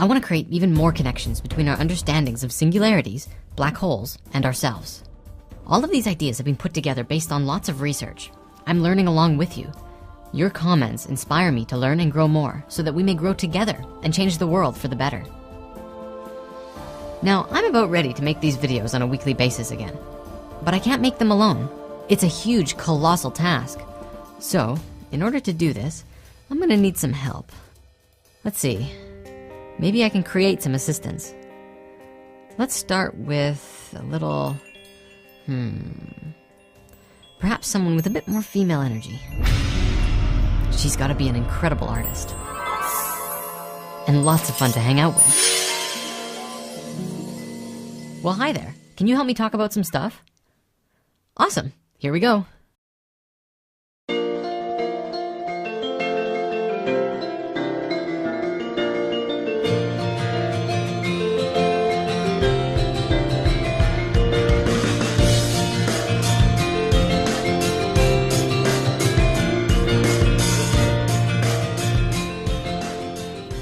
I want to create even more connections between our understandings of singularities, black holes, and ourselves. All of these ideas have been put together based on lots of research. I'm learning along with you. Your comments inspire me to learn and grow more so that we may grow together and change the world for the better. Now, I'm about ready to make these videos on a weekly basis again, but I can't make them alone. It's a huge, colossal task. So, in order to do this, I'm gonna need some help. Let's see, maybe I can create some assistance. Let's start with a little, perhaps someone with a bit more female energy. She's gotta be an incredible artist. And lots of fun to hang out with. Well, hi there. Can you help me talk about some stuff? Awesome, here we go.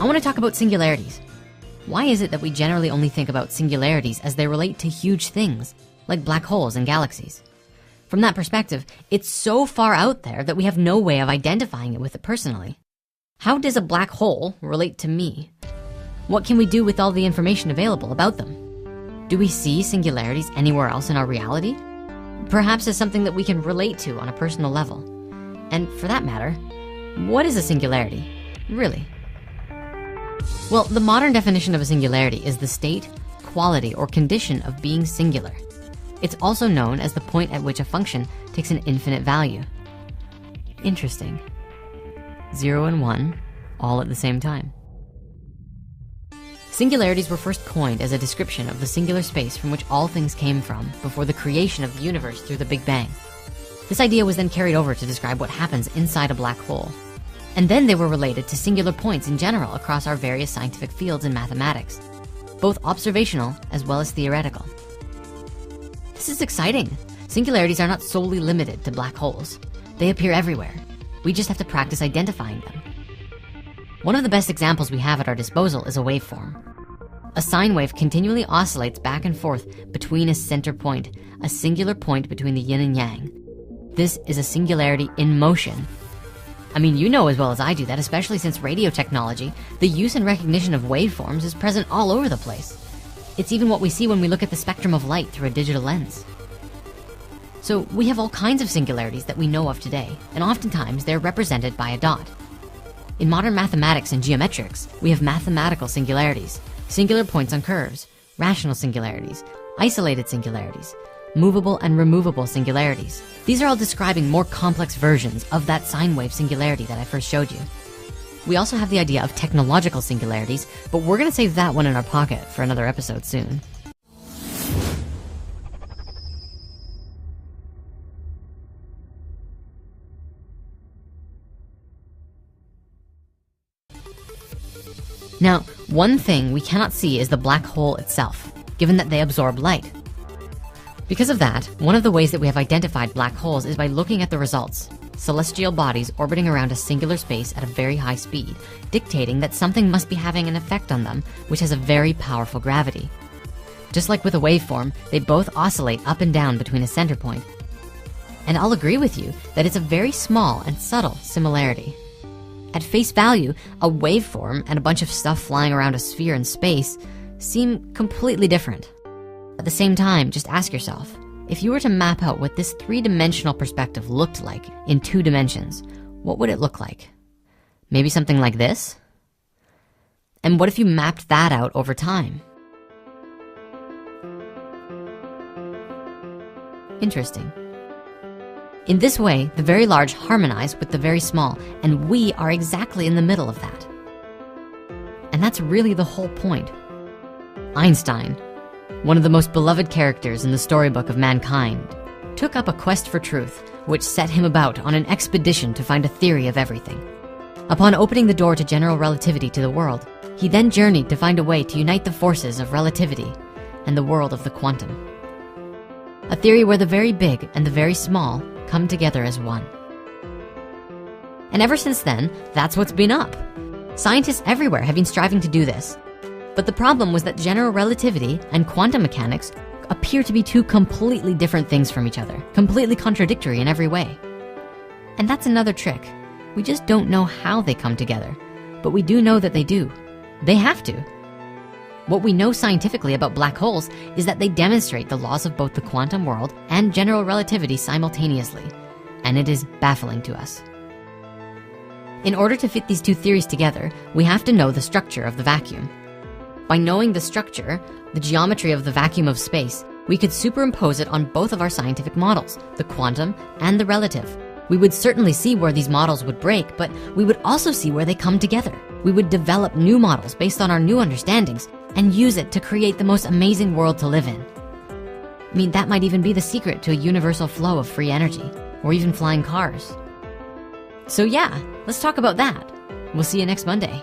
I want to talk about singularities. Why is it that we generally only think about singularities as they relate to huge things, like black holes and galaxies? From that perspective, it's so far out there that we have no way of identifying it with it personally. How does a black hole relate to me? What can we do with all the information available about them? Do we see singularities anywhere else in our reality? Perhaps as something that we can relate to on a personal level. And for that matter, what is a singularity, really? Well, the modern definition of a singularity is the state, quality, or condition of being singular. It's also known as the point at which a function takes an infinite value. Interesting. 0 and 1, all at the same time. Singularities were first coined as a description of the singular space from which all things came from before the creation of the universe through the Big Bang. This idea was then carried over to describe what happens inside a black hole. And then they were related to singular points in general across our various scientific fields in mathematics, both observational as well as theoretical. This is exciting. Singularities are not solely limited to black holes. They appear everywhere. We just have to practice identifying them. One of the best examples we have at our disposal is a waveform. A sine wave continually oscillates back and forth between a center point, a singular point between the yin and yang. This is a singularity in motion. I mean, you know as well as I do that, especially since radio technology, the use and recognition of waveforms is present all over the place. It's even what we see when we look at the spectrum of light through a digital lens. So we have all kinds of singularities that we know of today, and oftentimes they're represented by a dot. In modern mathematics and geometrics, we have mathematical singularities, singular points on curves, rational singularities, isolated singularities, movable and removable singularities. These are all describing more complex versions of that sine wave singularity that I first showed you. We also have the idea of technological singularities, but we're gonna save that one in our pocket for another episode soon. Now, one thing we cannot see is the black hole itself, given that they absorb light. Because of that, one of the ways that we have identified black holes is by looking at the results. Celestial bodies orbiting around a singular space at a very high speed, dictating that something must be having an effect on them, which has a very powerful gravity. Just like with a waveform, they both oscillate up and down between a center point. And I'll agree with you that it's a very small and subtle similarity. At face value, a waveform and a bunch of stuff flying around a sphere in space seem completely different. At the same time, just ask yourself, if you were to map out what this three-dimensional perspective looked like in 2 dimensions, what would it look like? Maybe something like this? And what if you mapped that out over time? Interesting. In this way, the very large harmonize with the very small, and we are exactly in the middle of that. And that's really the whole point. Einstein, one of the most beloved characters in the storybook of mankind, took up a quest for truth, which set him about on an expedition to find a theory of everything. Upon opening the door to general relativity to the world, he then journeyed to find a way to unite the forces of relativity and the world of the quantum. A theory where the very big and the very small come together as one. And ever since then, that's what's been up. Scientists everywhere have been striving to do this. But the problem was that general relativity and quantum mechanics appear to be two completely different things from each other, completely contradictory in every way. And that's another trick. We just don't know how they come together, but we do know that they do. They have to. What we know scientifically about black holes is that they demonstrate the laws of both the quantum world and general relativity simultaneously, and it is baffling to us. In order to fit these two theories together, we have to know the structure of the vacuum. By knowing the structure, the geometry of the vacuum of space, we could superimpose it on both of our scientific models, the quantum and the relative. We would certainly see where these models would break, but we would also see where they come together. We would develop new models based on our new understandings and use it to create the most amazing world to live in. I mean, that might even be the secret to a universal flow of free energy, or even flying cars. So yeah, let's talk about that. We'll see you next Monday.